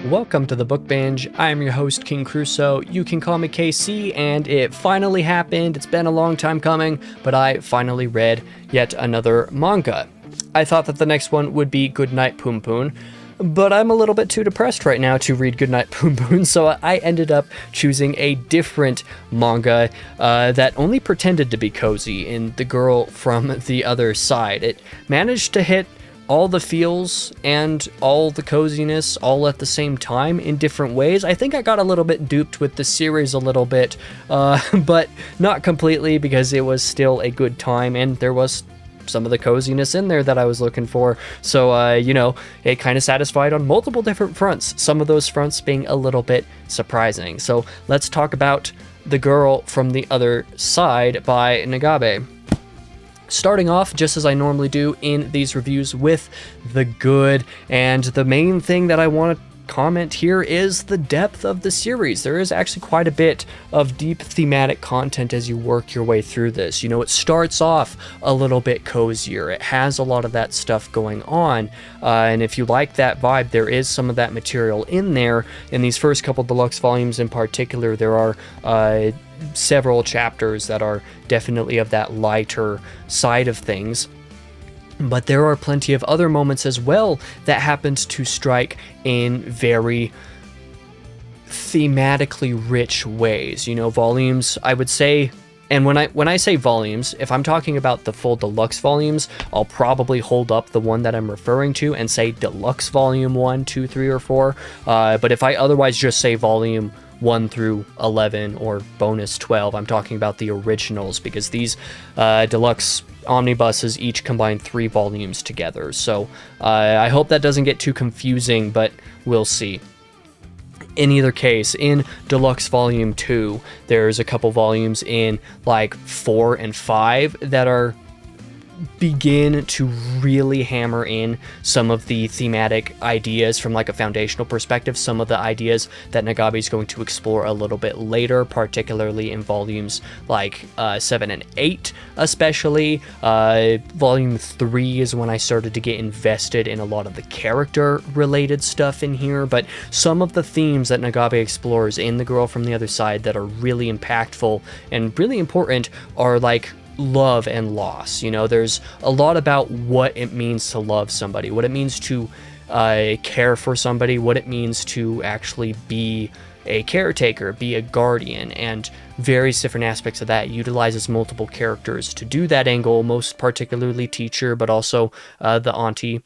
Welcome to the Book Binge. I'm your host, King Crusoe. You can call me KC, and it finally happened. It's been a long time coming, but I finally read yet another manga. I thought that the next one would be Goodnight Poon Poon, but I'm a little bit too depressed right now to read Goodnight Poon Poon, so I ended up choosing a different manga that only pretended to be cozy in The Girl from the Other Side. It managed to hit all the feels and all the coziness all at the same time in different ways. I think I got a little bit duped with the series a little bit, but not completely, because it was still a good time and there was some of the coziness in there that I was looking for. So, it kind of satisfied on multiple different fronts, some of those fronts being a little bit surprising. So let's talk about The Girl from the Other Side by Nagabe. Starting off, just as I normally do in these reviews, with the good, and the main thing that I want to comment here is the depth of the series. There is actually quite a bit of deep thematic content as you work your way through this. You know, it starts off a little bit cozier. It has a lot of that stuff going on, and if you like that vibe, there is some of that material in there. In these first couple deluxe volumes in particular, there are several chapters that are definitely of that lighter side of things. But there are plenty of other moments as well that happened to strike in very thematically rich ways. You know, volumes, I would say, and when I say volumes, if I'm talking about the full deluxe volumes, I'll probably hold up the one that I'm referring to and say deluxe volume 1, 2, 3, or 4. But if I otherwise just say volume 1 through 11 or bonus 12, I'm talking about the originals, because these deluxe omnibuses each combine 3 volumes together. So I hope that doesn't get too confusing, but we'll see. In either case, in Deluxe Volume 2, there's a couple volumes in like 4 and 5 that begin to really hammer in some of the thematic ideas from like a foundational perspective, some of the ideas that Nagabe is going to explore a little bit later, particularly in volumes like 7 and 8 especially. Volume 3 is when I started to get invested in a lot of the character related stuff in here, but some of the themes that Nagabe explores in The Girl from the Other Side that are really impactful and really important are like love and loss. You know, there's a lot about what it means to love somebody, what it means to care for somebody, what it means to actually be a caretaker, be a guardian, and various different aspects of that. It utilizes multiple characters to do that angle, most particularly Teacher, but also the auntie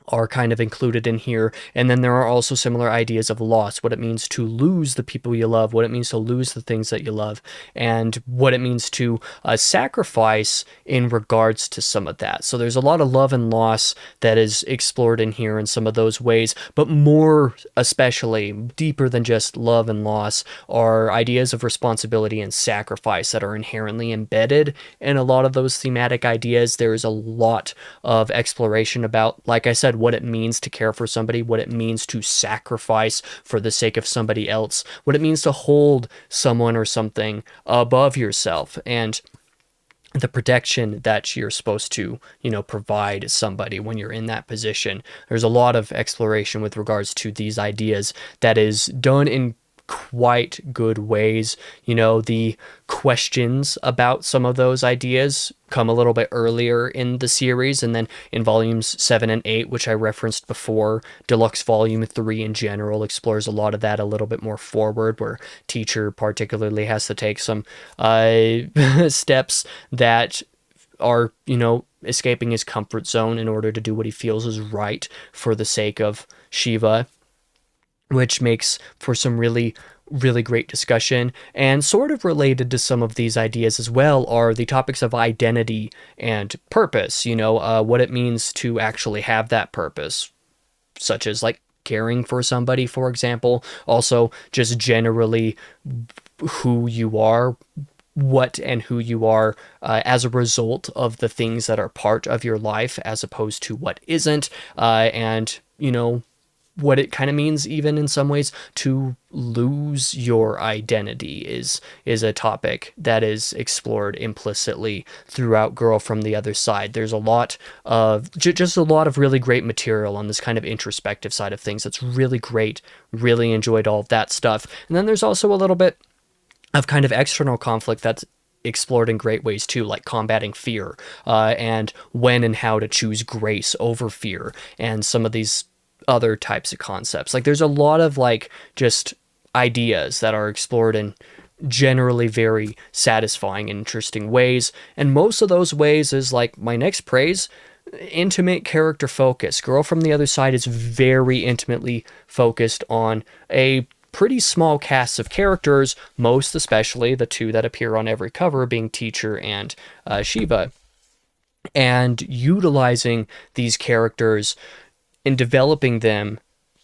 are kind of included in here. And then there are also similar ideas of loss, what it means to lose the people you love, what it means to lose the things that you love, and what it means to sacrifice in regards to some of that. So there's a lot of love and loss that is explored in here in some of those ways, but more especially deeper than just love and loss are ideas of responsibility and sacrifice that are inherently embedded in a lot of those thematic ideas. There's a lot of exploration about, like I said, what it means to care for somebody, what it means to sacrifice for the sake of somebody else, what it means to hold someone or something above yourself, and the protection that you're supposed to, provide somebody when you're in that position. There's a lot of exploration with regards to these ideas that is done in quite good ways. The questions about some of those ideas come a little bit earlier in the series, and then in volumes 7 and 8, which I referenced before, Deluxe Volume 3 in general explores a lot of that a little bit more forward, where Teacher particularly has to take some steps that are, escaping his comfort zone in order to do what he feels is right for the sake of Shiva, which makes for some really great discussion. And sort of related to some of these ideas as well are the topics of identity and purpose, what it means to actually have that purpose, such as like caring for somebody, for example. Also, just generally who you are, what and who you are as a result of the things that are part of your life as opposed to what isn't, and what it kind of means, even in some ways, to lose your identity is a topic that is explored implicitly throughout Girl from the Other Side. There's a lot of just a lot of really great material on this kind of introspective side of things. That's really great. Really enjoyed all of that stuff. And then there's also a little bit of kind of external conflict that's explored in great ways too, like combating fear, and when and how to choose grace over fear, and some of these other types of concepts. Like there's a lot of like just ideas that are explored in generally very satisfying and interesting ways, and most of those ways is like my next praise: intimate character focus. Girl from the Other Side is very intimately focused on a pretty small cast of characters, most especially the two that appear on every cover, being Teacher and Shiva, and utilizing these characters in developing them.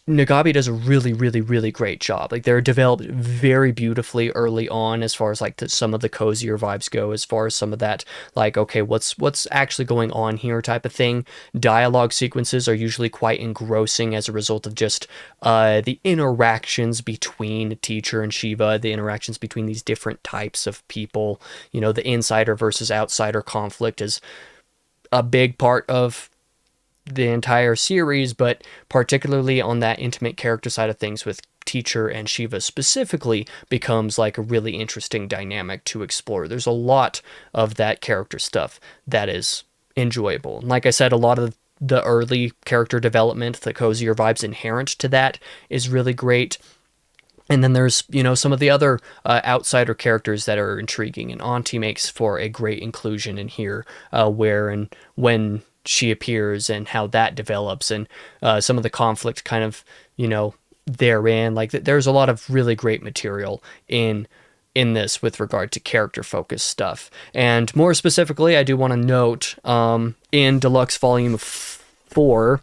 Nagabe does a really, really, really great job. Like they're developed very beautifully early on, as far as like some of the cozier vibes go, as far as some of that, like, okay, what's actually going on here type of thing. Dialogue sequences are usually quite engrossing as a result of just the interactions between Teacher and Shiva, the interactions between these different types of people. You know, the insider versus outsider conflict is a big part of the entire series, but particularly on that intimate character side of things with Teacher and Shiva specifically becomes like a really interesting dynamic to explore. There's a lot of that character stuff that is enjoyable. And like I said, a lot of the early character development, the cozier vibes inherent to that, is really great. And then there's, you know, some of the other outsider characters that are intriguing, and Auntie makes for a great inclusion in here, where and when she appears and how that develops, and some of the conflict kind of, you know, therein. Like there's a lot of really great material in this with regard to character focused stuff. And more specifically, I do want to note in Deluxe Volume 4,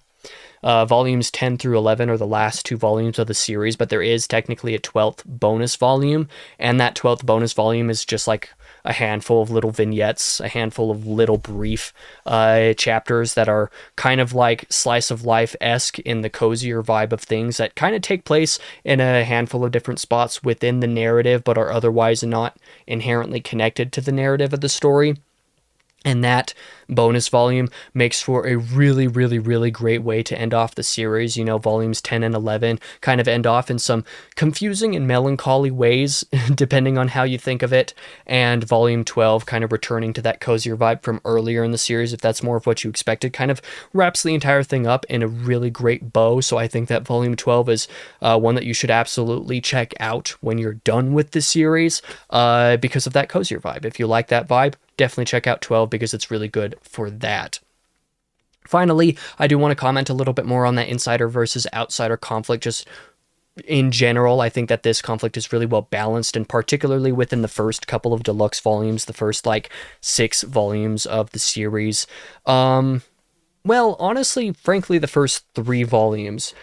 volumes 10 through 11 are the last two volumes of the series, but there is technically a 12th bonus volume, and that 12th bonus volume is just like a handful of little vignettes, a handful of little brief chapters that are kind of like slice of life-esque in the cozier vibe of things, that kind of take place in a handful of different spots within the narrative, but are otherwise not inherently connected to the narrative of the story. And that bonus volume makes for a really, really, really great way to end off the series. You know, volumes 10 and 11 kind of end off in some confusing and melancholy ways, depending on how you think of it. And volume 12 kind of returning to that cozier vibe from earlier in the series, if that's more of what you expected, kind of wraps the entire thing up in a really great bow. So I think that volume 12 is one that you should absolutely check out when you're done with the series, because of that cozier vibe. If you like that vibe, definitely check out 12 because it's really good for that. Finally, I do want to comment a little bit more on that insider versus outsider conflict. Just in general, I think that this conflict is really well balanced, and particularly within the first couple of deluxe volumes, the first like 6 volumes of the series. Well, honestly, frankly, the first 3 volumes,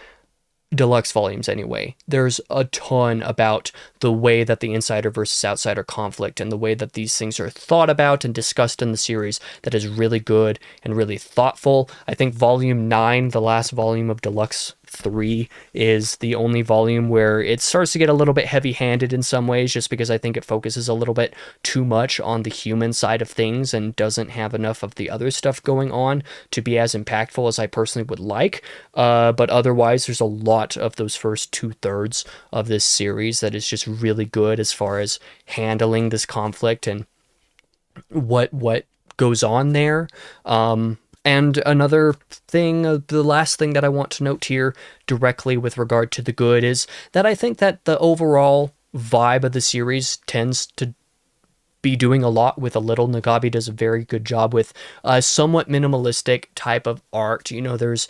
deluxe volumes anyway, there's a ton about the way that the insider versus outsider conflict and the way that these things are thought about and discussed in the series that is really good and really thoughtful. I think volume 9, the last volume of deluxe 3, is the only volume where it starts to get a little bit heavy-handed in some ways, just because I think it focuses a little bit too much on the human side of things and doesn't have enough of the other stuff going on to be as impactful as I personally would like. But otherwise, there's a lot of those first 2/3 of this series that is just really good as far as handling this conflict and what goes on there. And another thing, the last thing that I want to note here directly with regard to the good, is that I think that the overall vibe of the series tends to be doing a lot with a little. Nagabe does a very good job with a somewhat minimalistic type of art. You know, there's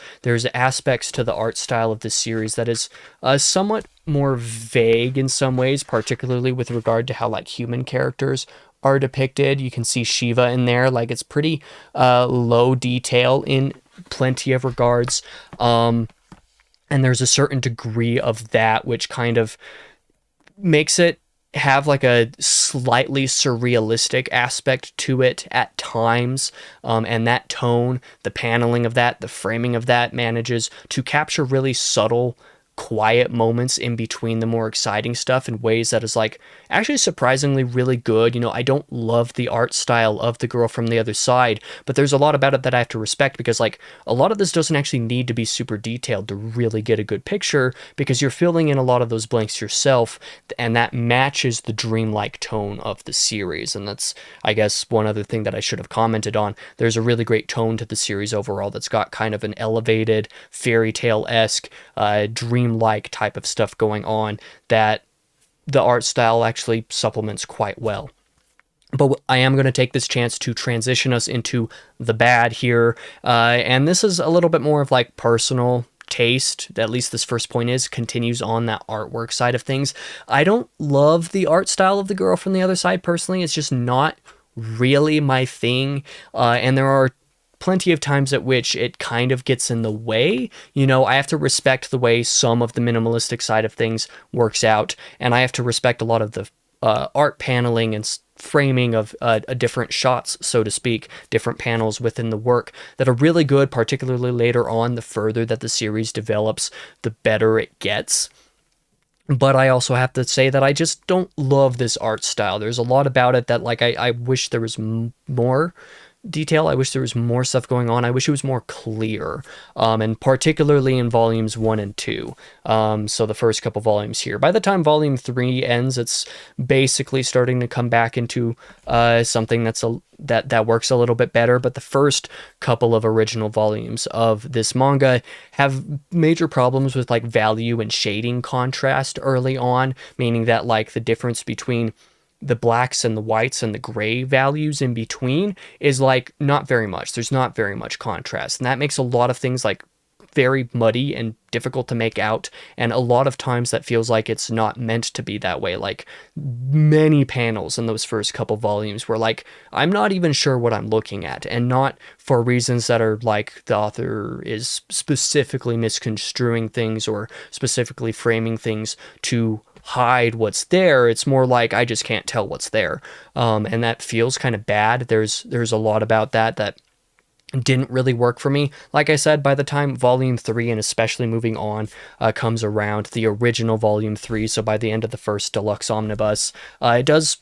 aspects to the art style of this series that is somewhat more vague in some ways, particularly with regard to how like human characters are depicted. You can see Shiva in there, like it's pretty low detail in plenty of regards, and there's a certain degree of that which kind of makes it have like a slightly surrealistic aspect to it at times, and that tone, the paneling of that, the framing of that manages to capture really subtle quiet moments in between the more exciting stuff in ways that is like actually surprisingly really good. You know, I don't love the art style of The Girl from the Other Side, but there's a lot about it that I have to respect, because like a lot of this doesn't actually need to be super detailed to really get a good picture, because you're filling in a lot of those blanks yourself, and that matches the dreamlike tone of the series. And that's, I guess, one other thing that I should have commented on. There's a really great tone to the series overall that's got kind of an elevated fairy tale-esque dream-like type of stuff going on that the art style actually supplements quite well. But I am going to take this chance to transition us into the bad here. And this is a little bit more of like personal taste, at least this first point continues on that artwork side of things. I don't love the art style of The Girl from the Other Side personally. It's just not really my thing. And there are plenty of times at which it kind of gets in the way. You know, I have to respect the way some of the minimalistic side of things works out, and I have to respect a lot of the art paneling and framing of different shots, so to speak, different panels within the work that are really good, particularly later on. The further that the series develops, the better it gets. But I also have to say that I just don't love this art style. There's a lot about it that, like, I wish there was more detail. I wish there was more stuff going on. I wish it was more clear, and particularly in volumes 1 and 2. So the first couple volumes here. By the time volume 3 ends, it's basically starting to come back into something that works a little bit better. But the first couple of original volumes of this manga have major problems with like value and shading contrast early on, meaning that like the difference between the blacks and the whites and the gray values in between is like not very much. There's not very much contrast. And that makes a lot of things like very muddy and difficult to make out. And a lot of times that feels like it's not meant to be that way. Like many panels in those first couple volumes were like, I'm not even sure what I'm looking at, and not for reasons that are like the author is specifically misconstruing things or specifically framing things to hide what's there. It's more like I just can't tell what's there, and that feels kind of bad. There's a lot about that didn't really work for me. Like I said, by the time volume 3 and especially moving on comes around, the original volume 3, so by the end of the first deluxe omnibus, it does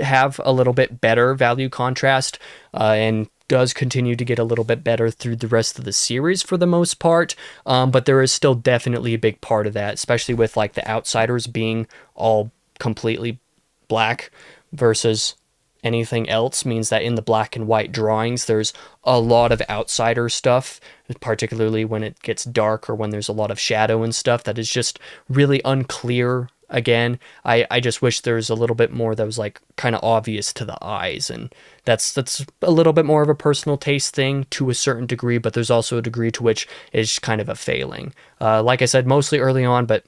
have a little bit better value contrast, and does continue to get a little bit better through the rest of the series for the most part, but there is still definitely a big part of that, especially with like the outsiders being all completely black versus anything else, means that in the black and white drawings there's a lot of outsider stuff, particularly when it gets dark or when there's a lot of shadow and stuff that is just really unclear. Again, I just wish there was a little bit more that was like kind of obvious to the eyes, and that's a little bit more of a personal taste thing to a certain degree, but there's also a degree to which is kind of a failing. Like I said, mostly early on, but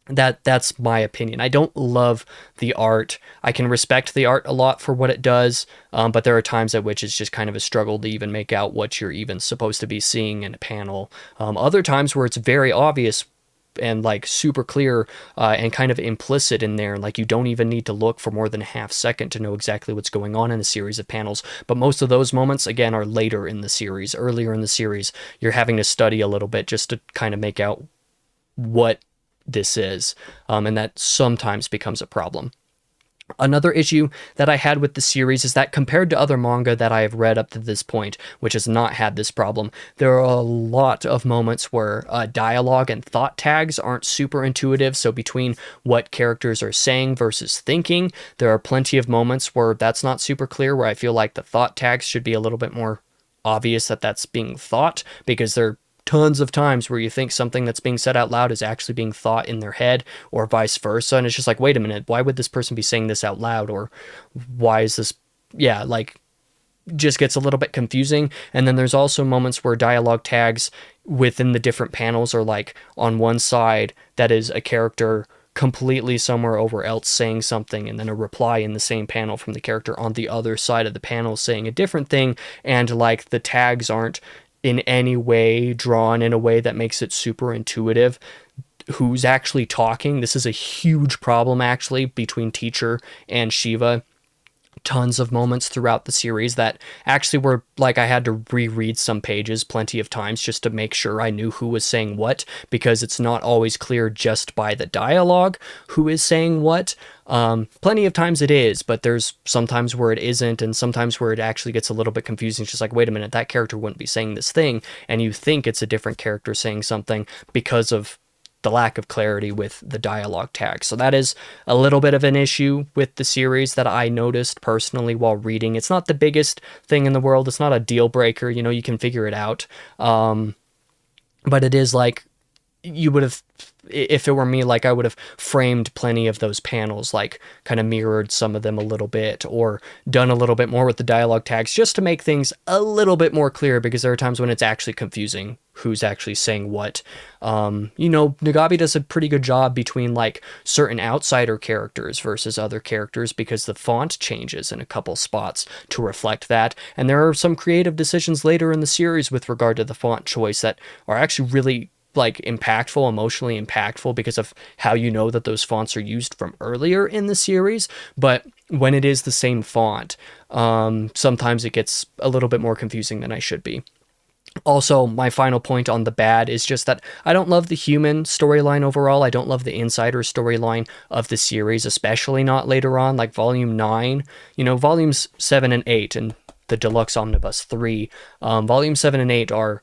that's my opinion. I don't love the art. I can respect the art a lot for what it does, but there are times at which it's just kind of a struggle to even make out what you're even supposed to be seeing in a panel. Other times where it's very obvious and like super clear, and kind of implicit in there, like you don't even need to look for more than a half second to know exactly what's going on in a series of panels. But most of those moments, again, are later in the series. Earlier in the series, you're having to study a little bit just to kind of make out what this is, and that sometimes becomes a problem. Another issue that I had with the series is that compared to other manga that I have read up to this point, which has not had this problem, there are a lot of moments where dialogue and thought tags aren't super intuitive. So between what characters are saying versus thinking, there are plenty of moments where that's not super clear, where I feel like the thought tags should be a little bit more obvious that that's being thought, because they're tons of times where you think something that's being said out loud is actually being thought in their head, or vice versa, and it's just like, wait a minute, why would this person be saying this out loud, or why is this, yeah, like, just gets a little bit confusing. And then there's also moments where dialogue tags within the different panels are like on one side that is a character completely somewhere over else saying something, and then a reply in the same panel from the character on the other side of the panel saying a different thing, and like the tags aren't in any way drawn in a way that makes it super intuitive. who's actually talking. This is a huge problem, actually, between Teacher and Shiva. Tons of moments throughout the series that actually were like I had to reread some pages plenty of times just to make sure I knew who was saying what, because it's not always clear just by the dialogue who is saying what. Plenty of times it is, but there's sometimes where it isn't, and sometimes where it actually gets a little bit confusing. It's just like, wait a minute, that character wouldn't be saying this thing, and you think it's a different character saying something because of the lack of clarity with the dialogue tags. So that is a little bit of an issue with the series that I noticed personally while reading. It's not the biggest thing in the world. It's not a deal breaker. You know, you can figure it out. But it is like, you would have, if it were me, like I would have framed plenty of those panels, like kind of mirrored some of them a little bit, or done a little bit more with the dialogue tags just to make things a little bit more clear, because there are times when it's actually confusing who's actually saying what. You know, Nagabe does a pretty good job between like certain outsider characters versus other characters, because the font changes in a couple spots to reflect that. And there are some creative decisions later in the series with regard to the font choice that are actually really like impactful, emotionally impactful, because of how you know that those fonts are used from earlier in the series. But when it is the same font, sometimes it gets a little bit more confusing than I should be. Also, my final point on the bad is just that I don't love the human storyline overall. I don't love the insider storyline of the series, especially not later on, like Volume 9. You know, Volumes 7 and 8 and the Deluxe Omnibus 3, Volume 7 and 8 are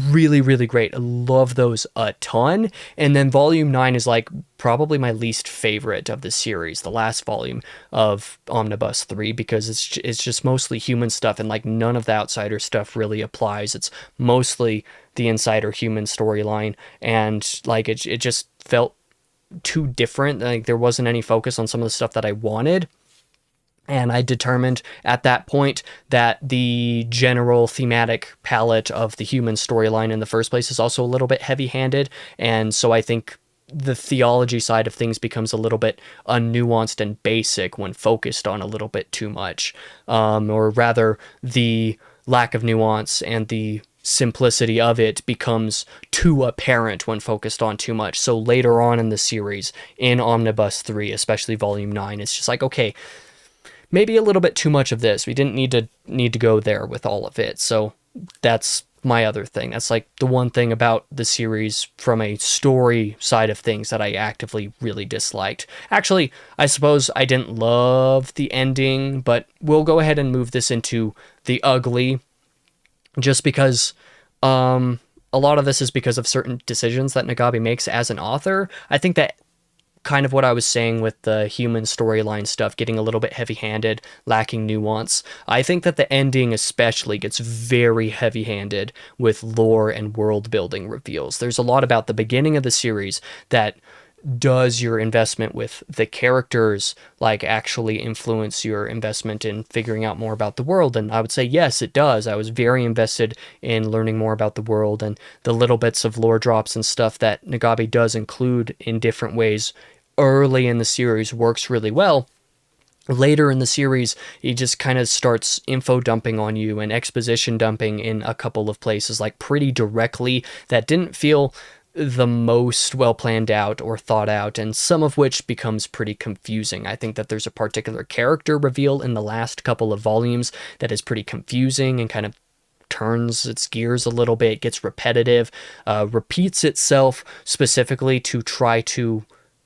really, really great. I love those a ton. And then Volume 9 is like probably my least favorite of the series, the last volume of Omnibus 3, because it's just mostly human stuff, and like none of the outsider stuff really applies. It's mostly the insider human storyline, and like it just felt too different. Like there wasn't any focus on some of the stuff that I wanted. And I determined at that point that the general thematic palette of the human storyline in the first place is also a little bit heavy-handed. And so I think the theology side of things becomes a little bit unnuanced and basic when focused on a little bit too much. Or rather, the lack of nuance and the simplicity of it becomes too apparent when focused on too much. So later on in the series, in Omnibus 3, especially Volume 9, it's just like, okay, maybe a little bit too much of this. We didn't need to go there with all of it. So that's my other thing. That's like the one thing about the series from a story side of things that I actively really disliked. Actually, I suppose I didn't love the ending, but we'll go ahead and move this into the ugly, just because a lot of this is because of certain decisions that Nagabe makes as an author. I think that kind of what I was saying with the human storyline stuff getting a little bit heavy-handed, lacking nuance. I think that the ending especially gets very heavy-handed with lore and world-building reveals. There's a lot about the beginning of the series that does your investment with the characters like actually influence your investment in figuring out more about the world? And I would say yes, it does. I was very invested in learning more about the world, and the little bits of lore drops and stuff that Nagabe does include in different ways early in the series works really well. Later in the series, he just kind of starts info dumping on you and exposition dumping in a couple of places, like pretty directly, that didn't feel the most well planned out or thought out, and some of which becomes pretty confusing. I think that there's a particular character reveal in the last couple of volumes that is pretty confusing and kind of turns its gears a little bit, gets repetitive, repeats itself specifically to try to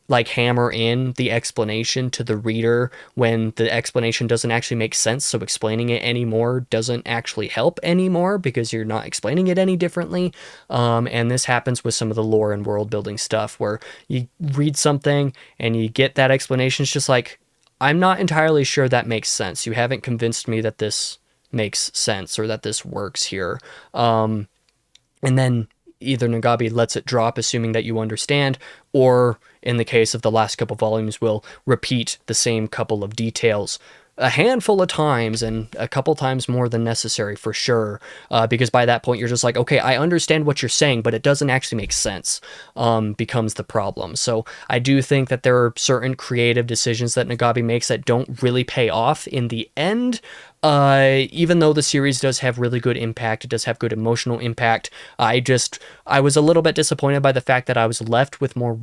like hammer in the explanation to the reader when the explanation doesn't actually make sense. So explaining it anymore doesn't actually help anymore because you're not explaining it any differently. And this happens with some of the lore and world building stuff where you read something and you get that explanation. It's just like, I'm not entirely sure that makes sense. You haven't convinced me that this makes sense or that this works here. And then either Nagabe lets it drop, assuming that you understand, or in the case of the last couple volumes, will repeat the same couple of details a handful of times, and a couple times more than necessary for sure, because by that point you're just like, okay, I understand what you're saying, but it doesn't actually make sense, becomes the problem. So I do think that there are certain creative decisions that Nagabe makes that don't really pay off in the end. Even though the series does have really good impact, it does have good emotional impact, I was a little bit disappointed by the fact that I was left with more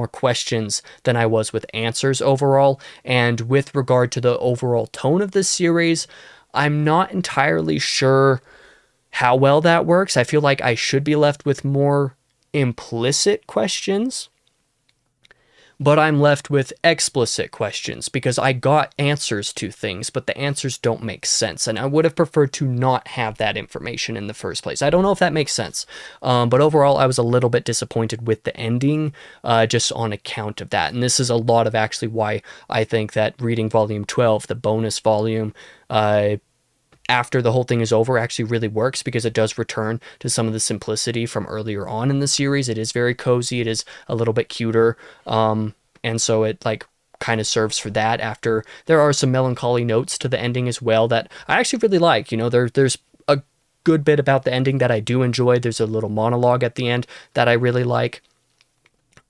questions than I was with answers overall. And with regard to the overall tone of this series, I'm not entirely sure how well that works. I feel like I should be left with more implicit questions, but I'm left with explicit questions because I got answers to things, but the answers don't make sense. And I would have preferred to not have that information in the first place. I don't know if that makes sense. But overall, I was a little bit disappointed with the ending, just on account of that. And this is a lot of actually why I think that reading volume 12, the bonus volume, after the whole thing is over, actually really works, because it does return to some of the simplicity from earlier on in the series. It is very cozy. It is a little bit cuter. And so it like kind of serves for that. After there are some melancholy notes to the ending as well that I actually really like. You know, there's a good bit about the ending that I do enjoy. There's a little monologue at the end that I really like.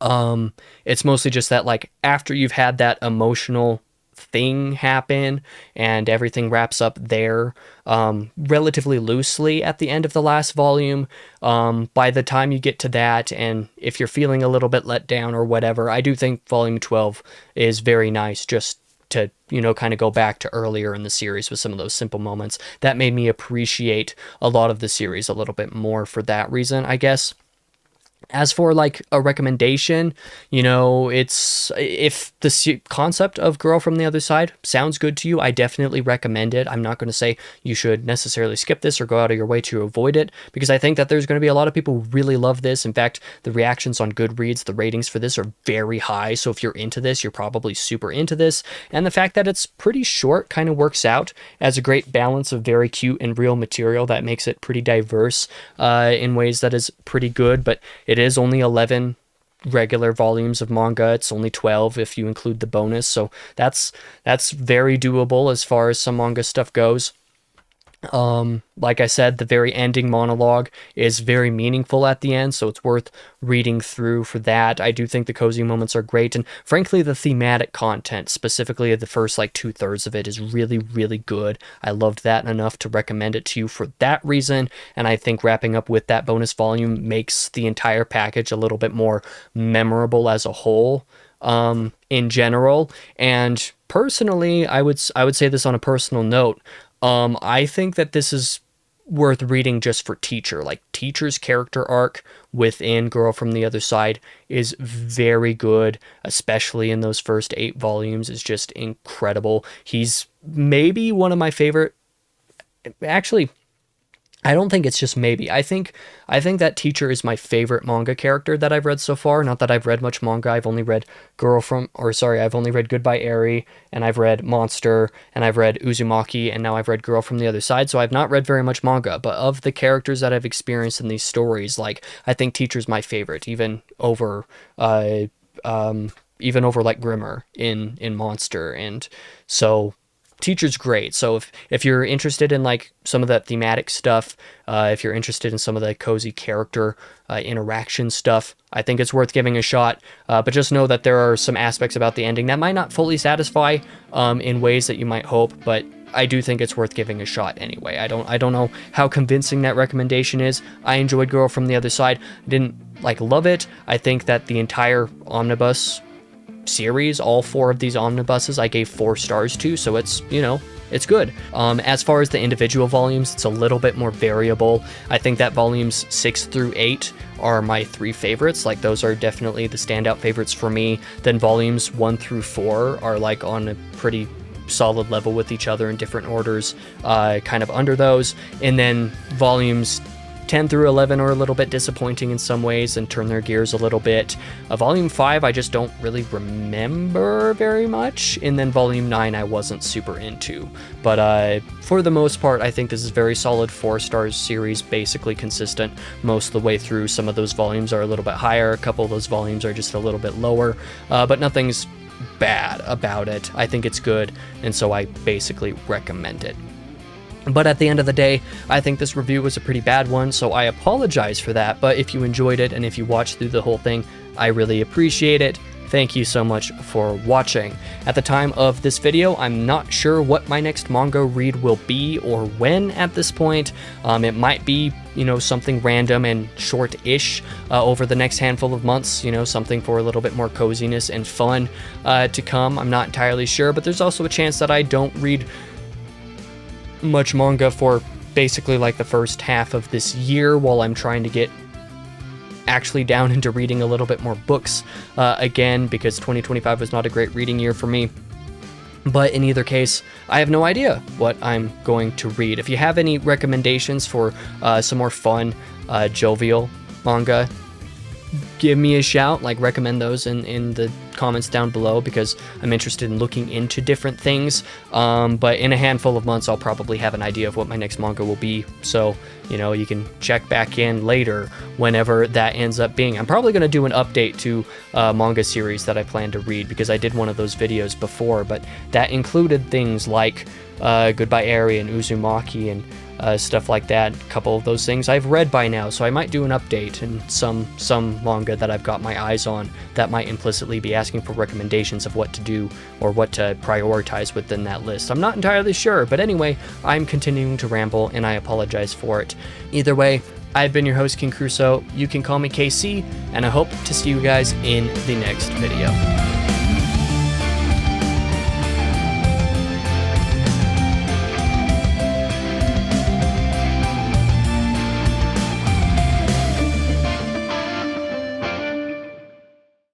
It's mostly just that, like, after you've had that emotional thing happen and everything wraps up there, relatively loosely at the end of the last volume, by the time you get to that, and if you're feeling a little bit let down or whatever, I do think volume 12 is very nice, just to, you know, kind of go back to earlier in the series with some of those simple moments that made me appreciate a lot of the series a little bit more for that reason, I guess. As for like a recommendation, you know, it's, if the concept of Girl from the Other Side sounds good to you, I definitely recommend it. I'm not going to say you should necessarily skip this or go out of your way to avoid it, because I think that there's going to be a lot of people who really love this. In fact, the reactions on Goodreads, the ratings for this are very high. So if you're into this, you're probably super into this. And the fact that it's pretty short kind of works out as a great balance of very cute and real material that makes it pretty diverse, in ways that is pretty good. But it is only 11 regular volumes of manga. It's only 12 if you include the bonus. So that's very doable as far as some manga stuff goes. Like I said, the very ending monologue is very meaningful at the end, so it's worth reading through for that. I do think the cozy moments are great, and frankly, the thematic content, specifically the first like 2/3 of it, is really, really good. I loved that enough to recommend it to you for that reason, and I think wrapping up with that bonus volume makes the entire package a little bit more memorable as a whole, in general. And personally, I would say this on a personal note. I think that this is worth reading just for Teacher. Like, Teacher's character arc within Girl from the Other Side is very good, especially in those first 8 volumes, is just incredible. He's maybe one of my favorite, actually, I don't think it's just maybe. I think that Teacher is my favorite manga character that I've read so far. Not that I've read much manga. I've only read I've only read Goodbye Eri, and I've read Monster, and I've read Uzumaki, and now I've read Girl from the Other Side. So I've not read very much manga, but of the characters that I've experienced in these stories, like, I think Teacher's my favorite, even over like Grimmer in Monster. And so Teacher's great. So if you're interested in like some of that thematic stuff, if you're interested in some of the cozy character interaction stuff, I think it's worth giving a shot. But just know that there are some aspects about the ending that might not fully satisfy in ways that you might hope, but I do think it's worth giving a shot anyway. I don't know how convincing that recommendation is. I enjoyed Girl from the Other Side. I didn't like love it. I think that the entire omnibus series, all 4 of these omnibuses, I gave 4 stars to, so it's, you know, it's good. As far as the individual volumes, it's a little bit more variable. I think that volumes 6 through 8 are my 3 favorites. Like, those are definitely the standout favorites for me. Then volumes 1 through 4 are like on a pretty solid level with each other in different orders, kind of under those. And then volumes 10 through 11 are a little bit disappointing in some ways and turn their gears a little bit. Volume 5, I just don't really remember very much. And then Volume 9, I wasn't super into. But for the most part, I think this is very solid 4-star series, basically consistent most of the way through. Some of those volumes are a little bit higher. A couple of those volumes are just a little bit lower. But nothing's bad about it. I think it's good, and so I basically recommend it. But at the end of the day, I think this review was a pretty bad one, so I apologize for that. But if you enjoyed it and if you watched through the whole thing, I really appreciate it. Thank you so much for watching. At the time of this video, I'm not sure what my next manga read will be or when at this point. It might be, something random and short-ish over the next handful of months, something for a little bit more coziness and fun to come. I'm not entirely sure, but there's also a chance that I don't read much manga for basically like the first half of this year while I'm trying to get actually down into reading a little bit more books again, because 2025 was not a great reading year for me. But in either case, I have no idea what I'm going to read. If you have any recommendations for some more fun, jovial manga, give me a shout, recommend those in the comments down below, because I'm interested in looking into different things. But in a handful of months, I'll probably have an idea of what my next manga will be. So, you can check back in later whenever that ends up being. I'm probably going to do an update to a manga series that I plan to read, because I did one of those videos before, but that included things like Goodbye Eri and Uzumaki and stuff like that. A couple of those things I've read by now, so I might do an update, and some manga that I've got my eyes on that might implicitly be asking for recommendations of what to do or what to prioritize within that list. I'm not entirely sure, but anyway, I'm continuing to ramble and I apologize for it. Either way, I've been your host, King Crusoe. You can call me KC, and I hope to see you guys in the next video.